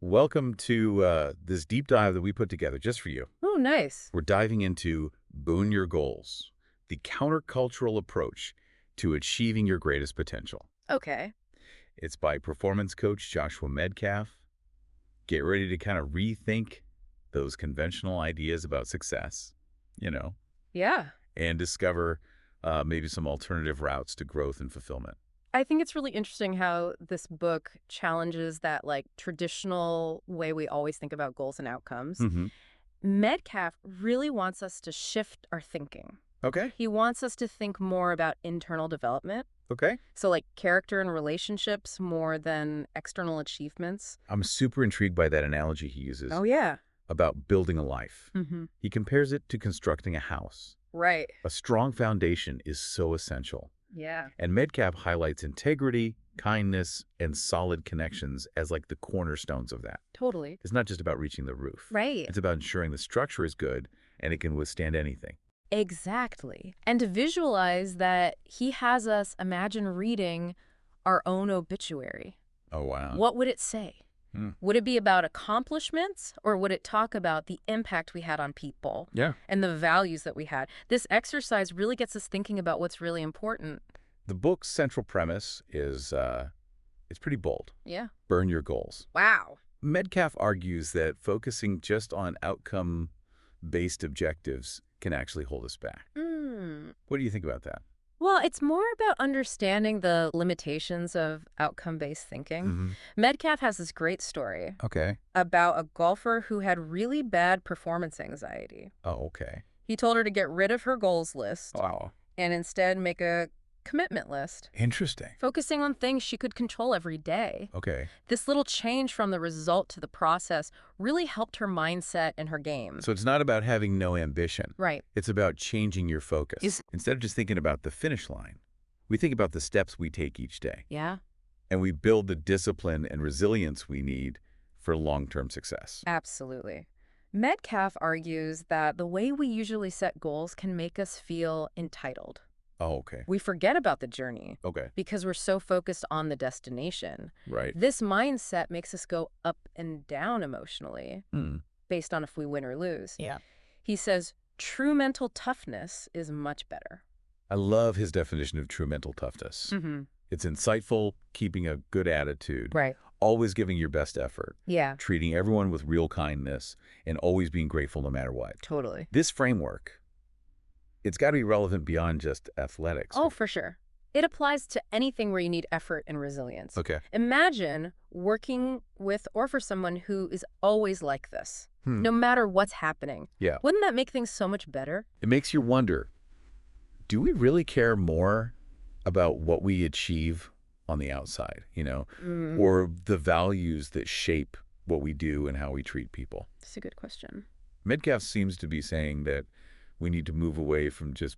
Welcome to this deep dive that we put together just for you. Oh, nice. We're diving into Boon Your Goals, the countercultural approach to achieving your greatest potential. Okay. It's by performance coach Joshua Medcalf. Get ready to kind of rethink those conventional ideas about success, you know, Yeah. and discover maybe some alternative routes to growth and fulfillment. I think it's really interesting how this book challenges that traditional way we always think about goals and outcomes. Mm-hmm. Metcalf really wants us to shift our thinking. Okay. He wants us to think more about internal development. Okay. So like character and relationships more than external achievements. I'm super intrigued by that analogy he uses Oh, yeah. about building a life. Mm-hmm. He compares it to constructing a house. Right. A strong foundation is so essential. Yeah. And Medcalf highlights integrity, kindness, and solid connections as like the cornerstones of that. Totally. It's not just about reaching the roof. Right. It's about ensuring the structure is good and it can withstand anything. Exactly. And to visualize that he has us imagine reading our own obituary. Oh, wow. What would it say? Hmm. Would it be about accomplishments or would it talk about the impact we had on people Yeah. and the values that we had? This exercise really gets us thinking about what's really important. The book's central premise is it's pretty bold. Yeah. Burn your goals. Wow. Medcalf argues that focusing just on outcome-based objectives can actually hold us back. What do you think about that? Well, it's more about understanding the limitations of outcome-based thinking. Mm-hmm. Metcalf has this great story Okay. about a golfer who had really bad performance anxiety. Oh, okay. He told her to get rid of her goals list Wow. and instead make a commitment list, Interesting. focusing on things she could control every day. Okay. This little change from the result to the process really helped her mindset and her game. So it's not about having no ambition. Right. It's about changing your focus. Instead of just thinking about the finish line, we think about the steps we take each day. Yeah, And we build the discipline and resilience we need for long-term success. absolutely. Metcalf argues that the way we usually set goals can make us feel entitled. Oh, okay. We forget about the journey Okay. because we're so focused on the destination. Right. This mindset makes us go up and down emotionally Hmm. based on if we win or lose. Yeah. He says true mental toughness is much better. I love his definition of true mental toughness. Mm-hmm. It's insightful, keeping a good attitude, Right. always giving your best effort, Yeah, treating everyone with real kindness, and always being grateful no matter what. totally. This framework, it's got to be relevant beyond just athletics. Oh, for sure. It applies to anything where you need effort and resilience. Okay. Imagine working with or for someone who is always like this, Hmm. no matter what's happening. Yeah. Wouldn't that make things so much better? It makes you wonder, do we really care more about what we achieve on the outside, or the values that shape what we do and how we treat people? That's a good question. Metcalf seems to be saying that we need to move away from just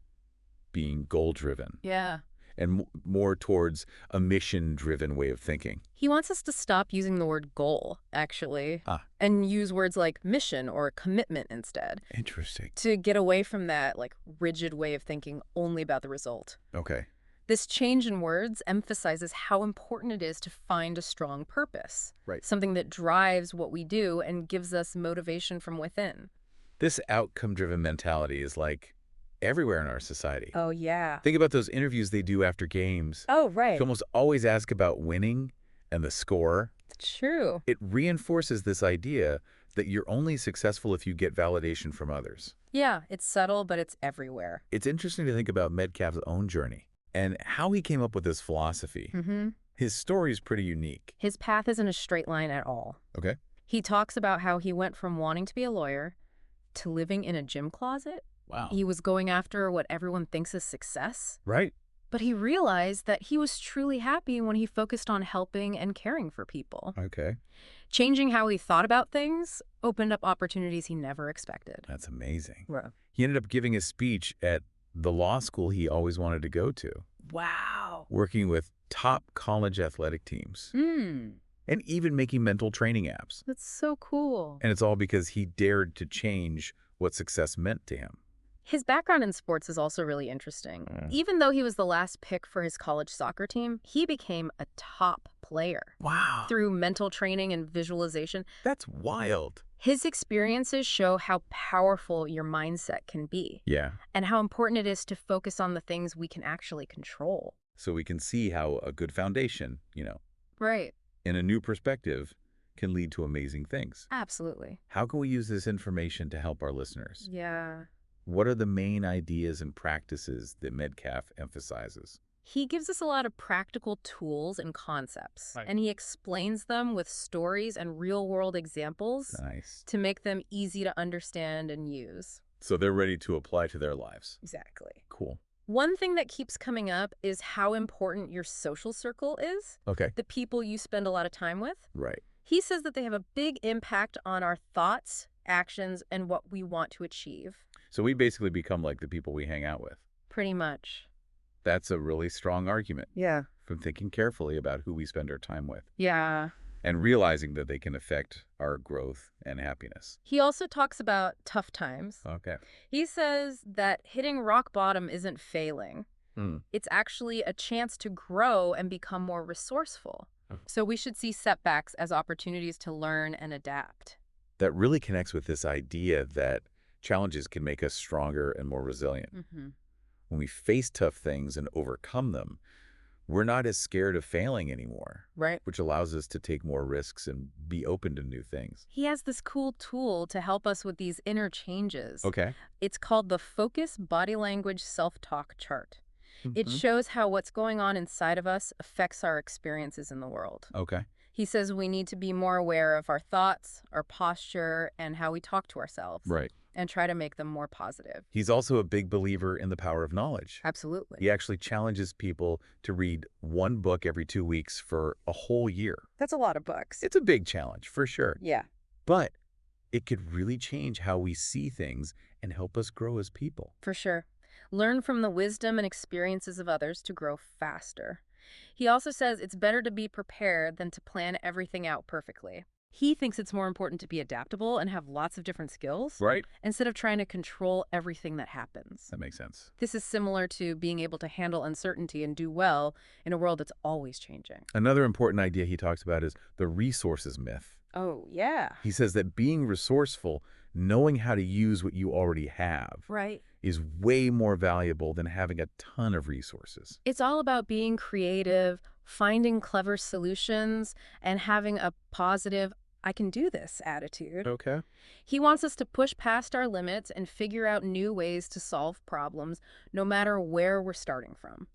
being goal-driven Yeah. and more towards a mission-driven way of thinking. He wants us to stop using the word goal, actually, and use words like mission or commitment instead, Interesting. to get away from that rigid way of thinking only about the result. Okay. This change in words emphasizes how important it is to find a strong purpose, Right. something that drives what we do and gives us motivation from within. This outcome-driven mentality is like everywhere in our society. Oh, yeah. Think about those interviews they do after games. Oh, right. You almost always ask about winning and the score. True. It reinforces this idea that you're only successful if you get validation from others. Yeah, it's subtle, but it's everywhere. It's interesting to think about Metcalf's own journey and how he came up with this philosophy. Mm-hmm. His story is pretty unique. His path isn't a straight line at all. Okay. He talks about how he went from wanting to be a lawyer to living in a gym closet. Wow. He was going after what everyone thinks is success. Right. But he realized that he was truly happy when he focused on helping and caring for people. Okay. Changing how he thought about things opened up opportunities he never expected. That's amazing. Right. He ended up giving a speech at the law school he always wanted to go to, Wow. working with top college athletic teams, and even making mental training apps. That's so cool. And it's all because he dared to change what success meant to him. His background in sports is also really interesting. Mm. Even though he was the last pick for his college soccer team, he became a top player Wow. through mental training and visualization. That's wild. His experiences show how powerful your mindset can be Yeah. and how important it is to focus on the things we can actually control. So we can see how a good foundation, Right. in a new perspective can lead to amazing things. Absolutely. How can we use this information to help our listeners? Yeah. What are the main ideas and practices that Metcalf emphasizes? He gives us a lot of practical tools and concepts, Right. and he explains them with stories and real-world examples Nice. to make them easy to understand and use. So they're ready to apply to their lives. Exactly. Cool. One thing that keeps coming up is how important your social circle is, Okay. the people you spend a lot of time with. Right. He says that they have a big impact on our thoughts, actions, and what we want to achieve. So we basically become like the people we hang out with. Pretty much. That's a really strong argument Yeah. from thinking carefully about who we spend our time with Yeah. and realizing that they can affect our growth and happiness. He also talks about tough times. Okay. He says that hitting rock bottom isn't failing. Hmm. It's actually a chance to grow and become more resourceful. Oh. So we should see setbacks as opportunities to learn and adapt. That really connects with this idea that challenges can make us stronger and more resilient. Mm-hmm. When we face tough things and overcome them, we're not as scared of failing anymore, Right. which allows us to take more risks and be open to new things. He has this cool tool to help us with these inner changes. Okay. It's called the Focus Body Language Self-Talk Chart. It Mhm. shows how what's going on inside of us affects our experiences in the world. Okay. He says we need to be more aware of our thoughts, our posture, and how we talk to ourselves. Right. And try to make them more positive. He's also a big believer in the power of knowledge. Absolutely. He actually challenges people to read one book every 2 weeks for a whole year. That's a lot of books. It's a big challenge, for sure. Yeah. But it could really change how we see things and help us grow as people. For sure. Learn from the wisdom and experiences of others to grow faster. He also says it's better to be prepared than to plan everything out perfectly. He thinks it's more important to be adaptable and have lots of different skills Right? instead of trying to control everything that happens. That makes sense. This is similar to being able to handle uncertainty and do well in a world that's always changing. Another important idea he talks about is the resources myth. Oh, yeah. He says that being resourceful, knowing how to use what you already have, Right. is way more valuable than having a ton of resources. It's all about being creative, finding clever solutions, and having a positive, I can do this attitude. Okay. He wants us to push past our limits and figure out new ways to solve problems, no matter where we're starting from.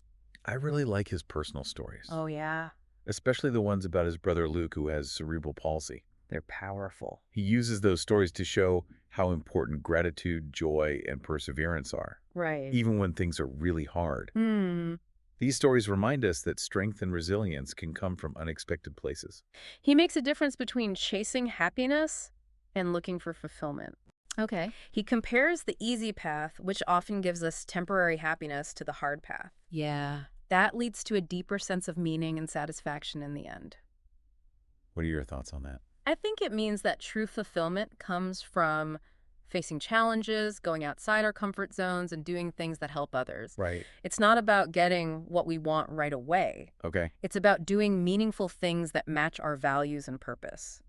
I really like his personal stories, Oh, yeah. especially the ones about his brother Luke, who has cerebral palsy. They're powerful. He uses those stories to show how important gratitude, joy, and perseverance are, Right. even when things are really hard. Hmm. These stories remind us that strength and resilience can come from unexpected places. He makes a difference between chasing happiness and looking for fulfillment. Okay. He compares the easy path, which often gives us temporary happiness, to the hard path. Yeah. That leads to a deeper sense of meaning and satisfaction in the end. What are your thoughts on that? I think it means that true fulfillment comes from facing challenges, going outside our comfort zones, and doing things that help others. Right. It's not about getting what we want right away. Okay. It's about doing meaningful things that match our values and purpose.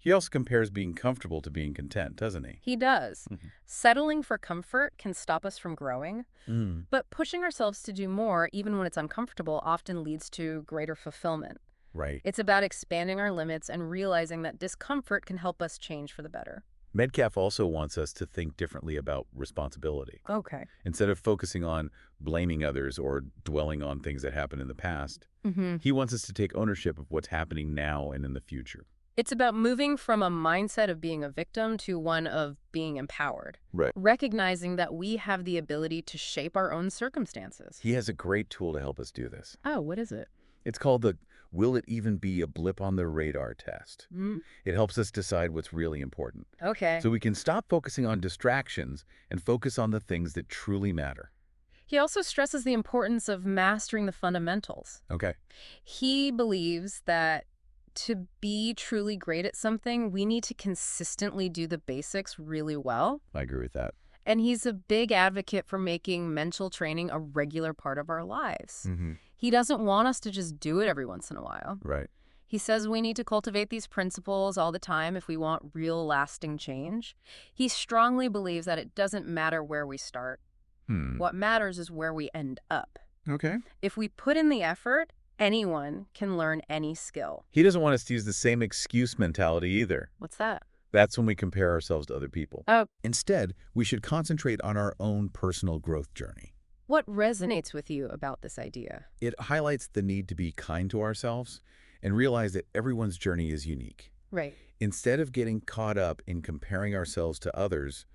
He also compares being comfortable to being content, doesn't he? He does. Mhm. Settling for comfort can stop us from growing, Mm. but pushing ourselves to do more, even when it's uncomfortable, often leads to greater fulfillment. Right. It's about expanding our limits and realizing that discomfort can help us change for the better. Metcalf also wants us to think differently about responsibility. Okay. Instead of focusing on blaming others or dwelling on things that happened in the past, Mm-hmm. he wants us to take ownership of what's happening now and in the future. It's about moving from a mindset of being a victim to one of being empowered, Right. recognizing that we have the ability to shape our own circumstances. He has a great tool to help us do this. Oh, what is it? It's called the Will It Even Be a Blip on the Radar test. It helps us decide what's really important. Okay. So we can stop focusing on distractions and focus on the things that truly matter. He also stresses the importance of mastering the fundamentals. Okay. He believes that to be truly great at something, we need to consistently do the basics really well. I agree with that. And he's a big advocate for making mental training a regular part of our lives. Mm-hmm. He doesn't want us to just do it every once in a while. Right. He says we need to cultivate these principles all the time if we want real lasting change. He strongly believes that it doesn't matter where we start. Hmm. What matters is where we end up. Okay. If we put in the effort, anyone can learn any skill. He doesn't want us to use the same excuse mentality either. What's that? That's when we compare ourselves to other people. Oh, Instead, we should concentrate on our own personal growth journey. what resonates with you about this idea? It highlights the need to be kind to ourselves and realize that everyone's journey is unique. Right. Instead of getting caught up in comparing ourselves to others,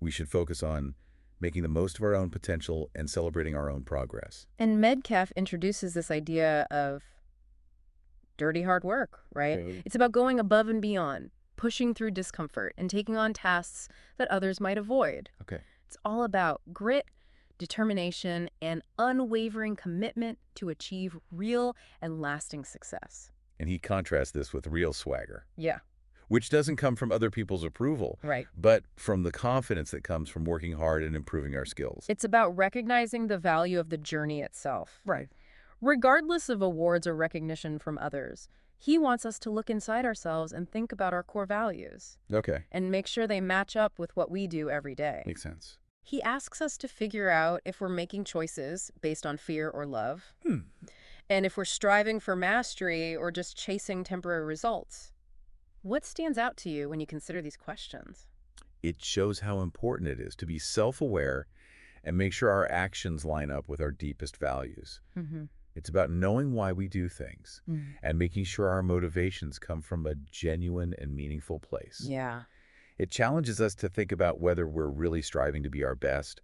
we should focus on making the most of our own potential and celebrating our own progress. And Metcalf introduces this idea of dirty hard work, right? Okay. It's about going above and beyond, pushing through discomfort and taking on tasks that others might avoid. Okay. It's all about grit, determination, and unwavering commitment to achieve real and lasting success. And he contrasts this with real swagger, Yeah, which doesn't come from other people's approval, right. but from the confidence that comes from working hard and improving our skills. It's about recognizing the value of the journey itself. Right. Regardless of awards or recognition from others, he wants us to look inside ourselves and think about our core values Okay. and make sure they match up with what we do every day. Makes sense. He asks us to figure out if we're making choices based on fear or love, and if we're striving for mastery or just chasing temporary results. What stands out to you when you consider these questions? It shows how important it is to be self-aware and make sure our actions line up with our deepest values. Mm-hmm. It's about knowing why we do things and making sure our motivations come from a genuine and meaningful place. Yeah. It challenges us to think about whether we're really striving to be our best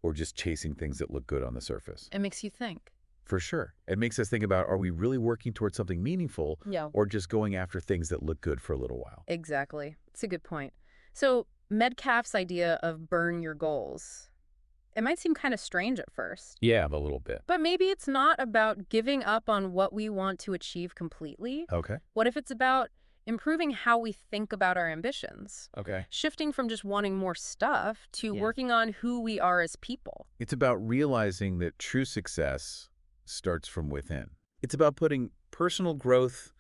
or just chasing things that look good on the surface. It makes you think. For sure. It makes us think about, are we really working towards something meaningful Yeah. or just going after things that look good for a little while? Exactly. It's a good point. So Metcalf's idea of burn your goals, it might seem kind of strange at first. Yeah, a little bit. But maybe it's not about giving up on what we want to achieve completely. Okay. What if it's about improving how we think about our ambitions? Okay. Shifting from just wanting more stuff to working on who we are as people. It's about realizing that true success starts from within. It's about putting personal growth,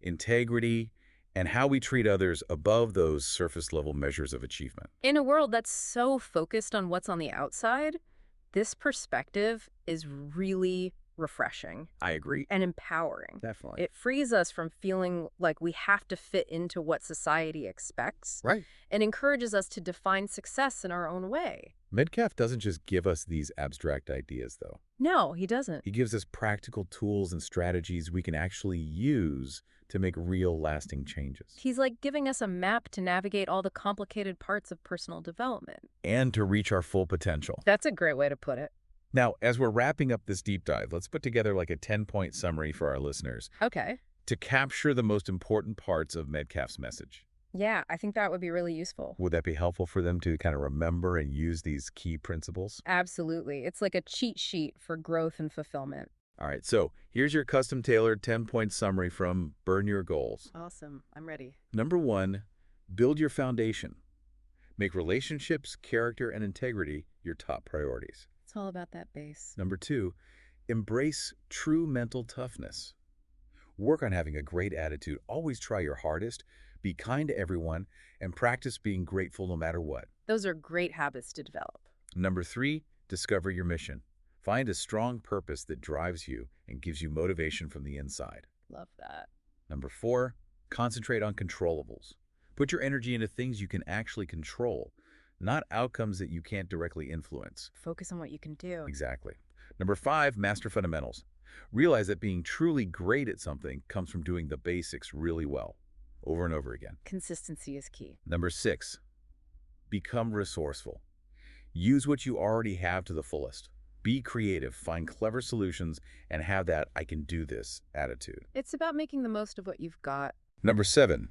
integrity, and how we treat others above those surface-level measures of achievement. In a world that's so focused on what's on the outside, this perspective is really refreshing I agree. and empowering. Definitely. It frees us from feeling like we have to fit into what society expects Right. and encourages us to define success in our own way. Metcalf doesn't just give us these abstract ideas, though. No, he doesn't. He gives us practical tools and strategies we can actually use to make real, lasting changes. He's like giving us a map to navigate all the complicated parts of personal development. And to reach our full potential. That's a great way to put it. Now, as we're wrapping up this deep dive, let's put together like a 10-point summary for our listeners Okay. to capture the most important parts of Metcalf's message. Yeah, I think that would be really useful. Would that be helpful for them to kind of remember and use these key principles? Absolutely. It's like a cheat sheet for growth and fulfillment. All right, so here's your custom-tailored 10-point summary from Burn Your Goals. Awesome. I'm ready. Number 1, build your foundation. Make relationships, character, and integrity your top priorities. It's all about that base. Number 2, embrace true mental toughness. Work on having a great attitude. Always try your hardest. Be kind to everyone, and practice being grateful no matter what. Those are great habits to develop. Number 3, discover your mission. Find a strong purpose that drives you and gives you motivation from the inside. Love that. Number 4, concentrate on controllables. Put your energy into things you can actually control, not outcomes that you can't directly influence. Focus on what you can do. Exactly. Number 5, master fundamentals. Realize that being truly great at something comes from doing the basics really well, over and over again. Consistency is key. Number 6, become resourceful. Use what you already have to the fullest. Be creative, find clever solutions, and have that I can do this attitude. It's about making the most of what you've got. Number 7,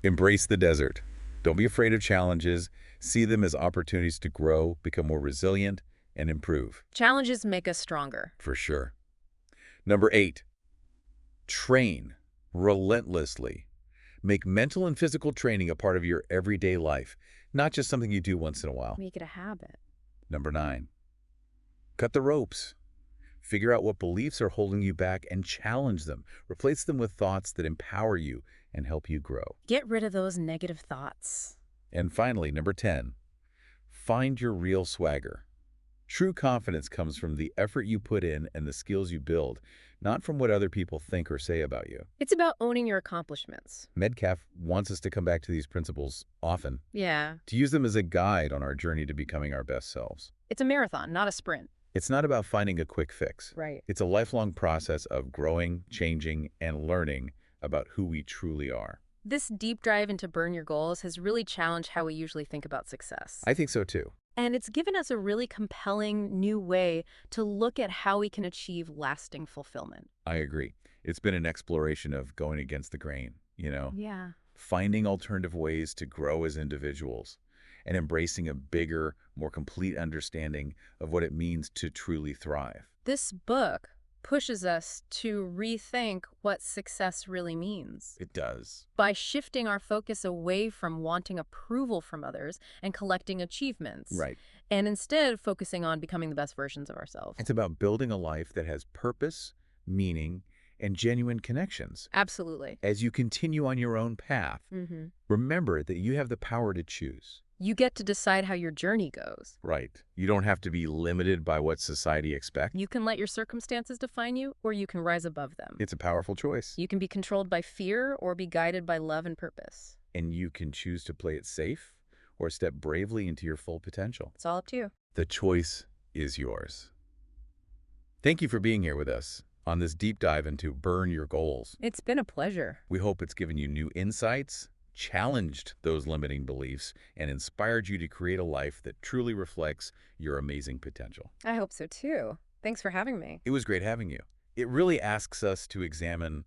embrace the desert. Don't be afraid of challenges. See them as opportunities to grow, become more resilient, and improve. Challenges make us stronger. For sure. Number 8, train relentlessly. Make mental and physical training a part of your everyday life, not just something you do once in a while. Make it a habit. Number 9, cut the ropes. Figure out what beliefs are holding you back and challenge them. Replace them with thoughts that empower you and help you grow. Get rid of those negative thoughts. And finally, number 10, find your real swagger. True confidence comes from the effort you put in and the skills you build, not from what other people think or say about you. It's about owning your accomplishments. Medcalf wants us to come back to these principles often, Yeah. to use them as a guide on our journey to becoming our best selves. It's a marathon, not a sprint. It's not about finding a quick fix. Right. It's a lifelong process of growing, changing, and learning about who we truly are. This deep dive into burn your goals has really challenged how we usually think about success. I think so too. And it's given us a really compelling new way to look at how we can achieve lasting fulfillment. I agree. It's been an exploration of going against the grain, Yeah. finding alternative ways to grow as individuals, and embracing a bigger, more complete understanding of what it means to truly thrive. This book pushes us to rethink what success really means. It does. By shifting our focus away from wanting approval from others and collecting achievements. Right. And instead focusing on becoming the best versions of ourselves. It's about building a life that has purpose, meaning, and genuine connections. Absolutely. As you continue on your own path, remember that you have the power to choose. You get to decide how your journey goes. Right. You don't have to be limited by what society expects. You can let your circumstances define you, or you can rise above them. It's a powerful choice. You can be controlled by fear or be guided by love and purpose. And you can choose to play it safe or step bravely into your full potential. It's all up to you. The choice is yours. Thank you for being here with us on this deep dive into Burn Your Goals. It's been a pleasure. We hope it's given you new insights, challenged those limiting beliefs, and inspired you to create a life that truly reflects your amazing potential. I hope so too. Thanks for having me. It was great having you. It really asks us to examine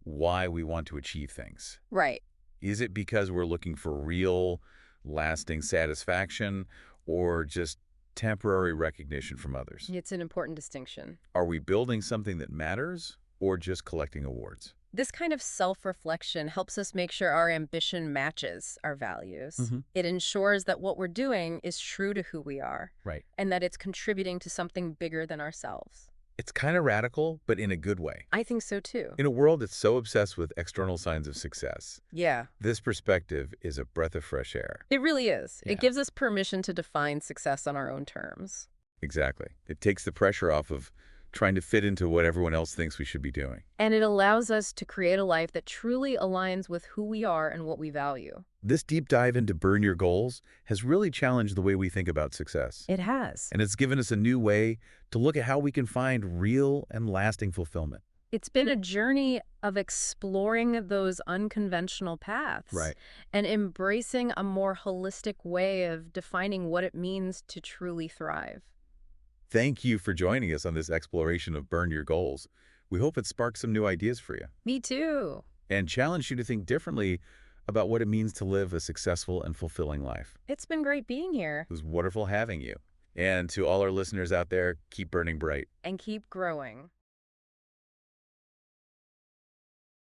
why we want to achieve things. Right. Is it because we're looking for real, lasting satisfaction, or just temporary recognition from others? It's an important distinction. Are we building something that matters, or just collecting awards? This kind of self-reflection helps us make sure our ambition matches our values. It ensures that what we're doing is true to who we are. Right. And that it's contributing to something bigger than ourselves. It's kind of radical, but in a good way. I think so too. In a world that's so obsessed with external signs of success, Yeah. this perspective is a breath of fresh air. It really is. Yeah. It gives us permission to define success on our own terms. Exactly. It takes the pressure off of trying to fit into what everyone else thinks we should be doing. And it allows us to create a life that truly aligns with who we are and what we value. This deep dive into Burn Your Goals has really challenged the way we think about success. It has. And it's given us a new way to look at how we can find real and lasting fulfillment. It's been a journey of exploring those unconventional paths. Right. And embracing a more holistic way of defining what it means to truly thrive. Thank you for joining us on this exploration of Burn Your Goals. We hope it sparks some new ideas for you Me too. and challenge you to think differently about what it means to live a successful and fulfilling life. It's been great being here. It was wonderful having you. And to all our listeners out there, keep burning bright. And keep growing.